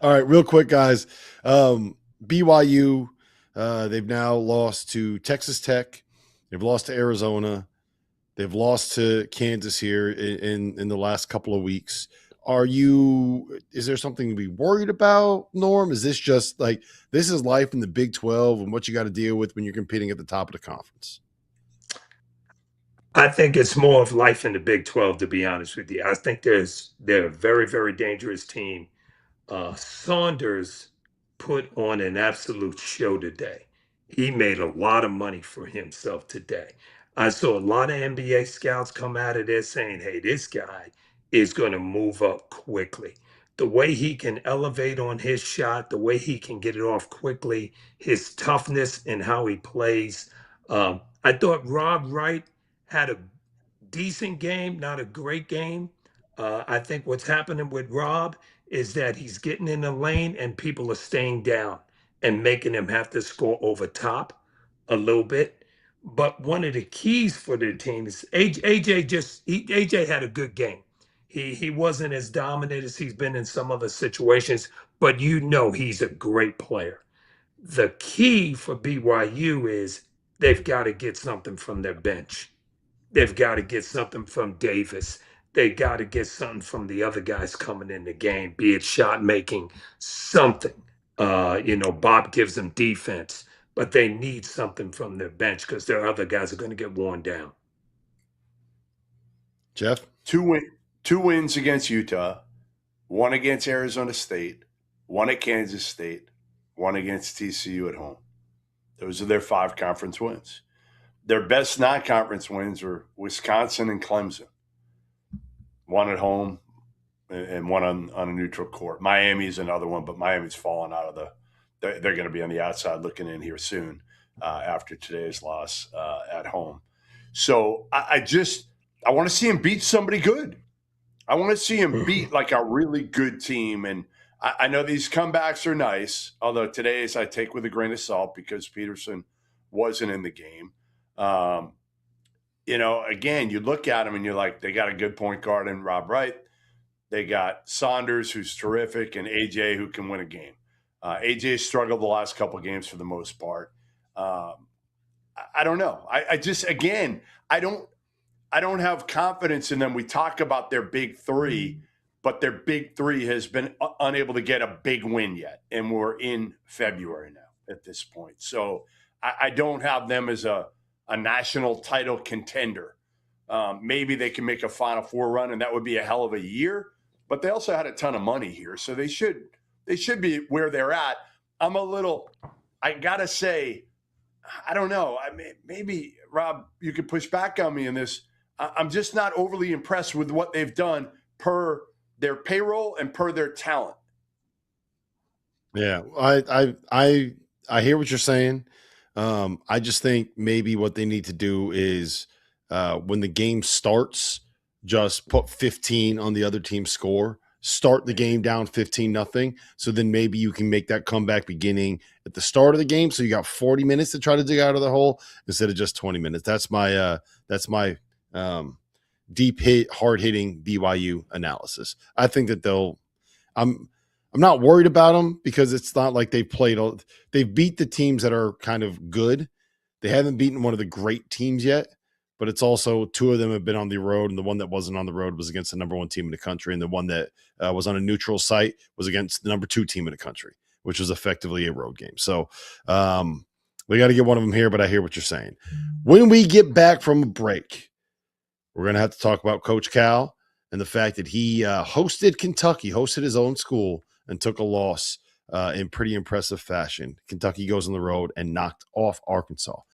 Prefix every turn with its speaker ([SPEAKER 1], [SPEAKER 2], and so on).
[SPEAKER 1] All right, real quick, guys. BYU, they've now lost to Texas Tech. They've lost to Arizona. They've lost to Kansas here in the last couple of weeks. Is there something to be worried about, Norm? Is this just like this is life in the Big 12 and what you got to deal with when you're competing at the top of the conference?
[SPEAKER 2] I think it's more of life in the Big 12, to be honest with you. I think they're a very, very dangerous team. Saunders put on an absolute show today. He made a lot of money for himself today. I saw a lot of NBA scouts come out of there saying, hey, this guy is going to move up quickly. The way he can elevate on his shot, the way he can get it off quickly, his toughness and how he plays. I thought Rob Wright had a decent game, not a great game. I think what's happening with Rob is that he's getting in the lane and people are staying down and making him have to score over top a little bit. But one of the keys for the team is AJ had a good game. He wasn't as dominant as he's been in some other situations, but he's a great player. The key for BYU is they've got to get something from their bench. They've got to get something from Davis. They got to get something from the other guys coming in the game, be it shot making, something. Bob gives them defense, but they need something from their bench because their other guys are going to get worn down.
[SPEAKER 1] Jeff?
[SPEAKER 3] Two wins against Utah, one against Arizona State, one at Kansas State, one against TCU at home. Those are their 5 conference wins. Their best non-conference wins were Wisconsin and Clemson. One at home and one on a neutral court. Miami's another one, but Miami's fallen out of they're going to be on the outside looking in here soon after today's loss at home. So I want to see him beat somebody good. I want to see him beat like a really good team. And I know these comebacks are nice, although today's I take with a grain of salt because Peterson wasn't in the game. Again, you look at them and you're like, they got a good point guard in Rob Wright. They got Saunders, who's terrific, and AJ, who can win a game. AJ struggled the last couple of games for the most part. I don't know. I don't have confidence in them. We talk about their big 3, but their big 3 has been unable to get a big win yet. And we're in February now at this point. So I don't have them as a national title contender. Maybe they can make a Final Four run, and that would be a hell of a year. But they also had a ton of money here, so they should be where they're at. I gotta say, I don't know. Maybe Rob, you could push back on me in this. I'm just not overly impressed with what they've done per their payroll and per their talent.
[SPEAKER 1] Yeah, I hear what you're saying. I just think maybe what they need to do is when the game starts, just put 15 on the other team's score, start the game down 15-0. So then maybe you can make that comeback beginning at the start of the game. So you got 40 minutes to try to dig out of the hole instead of just 20 minutes. That's my deep hit, hard hitting BYU analysis. I think that I'm not worried about them because it's not like they've beat the teams that are kind of good. They haven't beaten one of the great teams yet, but it's also 2 of them have been on the road, and the one that wasn't on the road was against the number 1 team in the country, and the one that was on a neutral site was against the number 2 team in the country, which was effectively a road game. So we got to get one of them here, but I hear what you're saying. When we get back from a break, we're going to have to talk about Coach Cal and the fact that he hosted Kentucky, hosted his own school, and took a loss in pretty impressive fashion. Kentucky goes on the road and knocked off Arkansas.